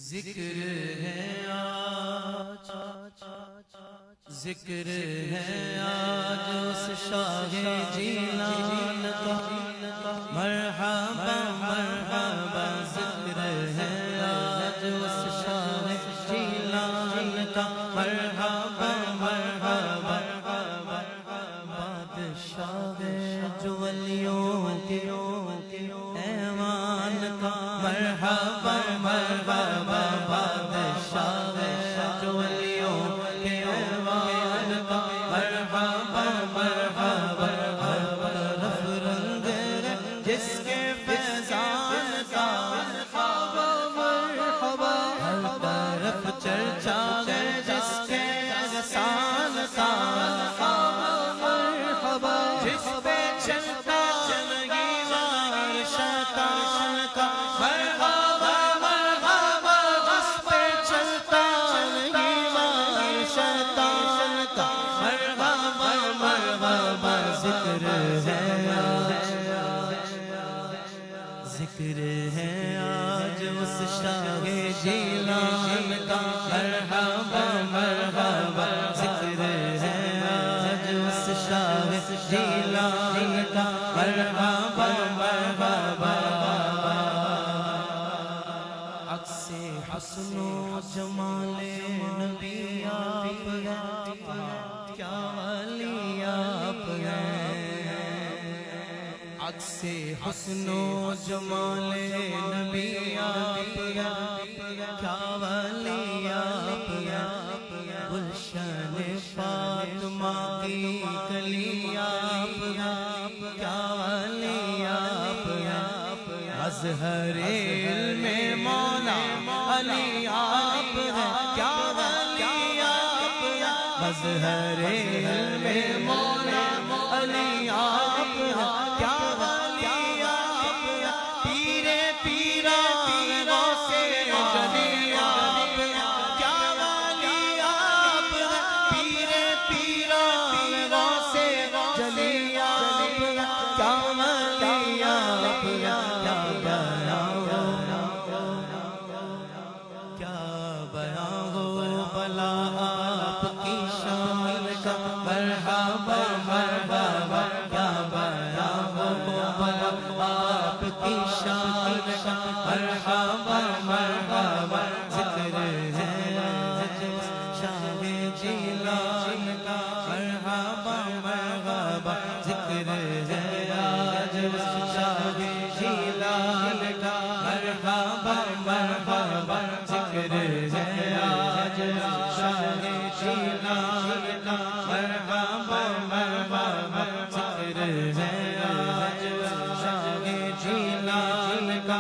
ذکر ہے آج، ذکر ہے آج اس شاہ جیلان کا، مرحبا مرحبا ذکر ہے آج اس شاہ جیلان کا، مرحبا مرحبا بادشاہ جو ولیوں کے ایوان کا، مرحبا مرحبا بادشاہ جو ولیوں کے ایوان کا، مرحبا مرحبا ہر طرف رنگ جس کے فیضان کا، مرحبا ہر طرف چرچا ہے جس کے احسان کا، مرحبا جس پہ چلتا نہیں وار شیطان کا، مرحبا مرحبا جس پہ چلتا نہیں وار شیطان کا، مرحبا مرحبا ذکر ہے ذکر ہے آج اس شاہ جیلان کا، مرحبا مرحبا ذکر ہے آج اس شاہ جیلان کا، مرحبا مرحبا عکس حسن و جمال نبی آپ ہیں، کیا ولی آپ ہیں، عکس حسن و جمال نبی آپ ہیں، کیا ولی آپ ہیں، گلشن فاطمہ کی کلی آپ ہیں، کیا ولی آپ ہیں، مظہر علم مولا علی آپ ہیں، کیا ولی آپ ہیں، مظہر علم مولا علی آپ ہیں، کیا ولی آپ ہیں، پیرے پیرانوں سے جلی آپ ہیں، کیا ولی آپ ہیں، پیرے پیرانوں سے جلی آپ ہیں، کیا ولی آپ ہیں، کیا بیان ہو بلا آپ کی شان کا، مرحبا مرحبا کیا بیان ہو بلا آپ کی شان کا، مرحبا مرحبا ذکر ہے آج شاہ جیلان کا، مرحبا مرحبا ذکر ہے آج شاہ جیلان کا، مرحبا مرحبا ذکر ہے آج شاہ جیلان کا، مرحبا مرحبا ذکر ہے آج شاہ جیلان کا،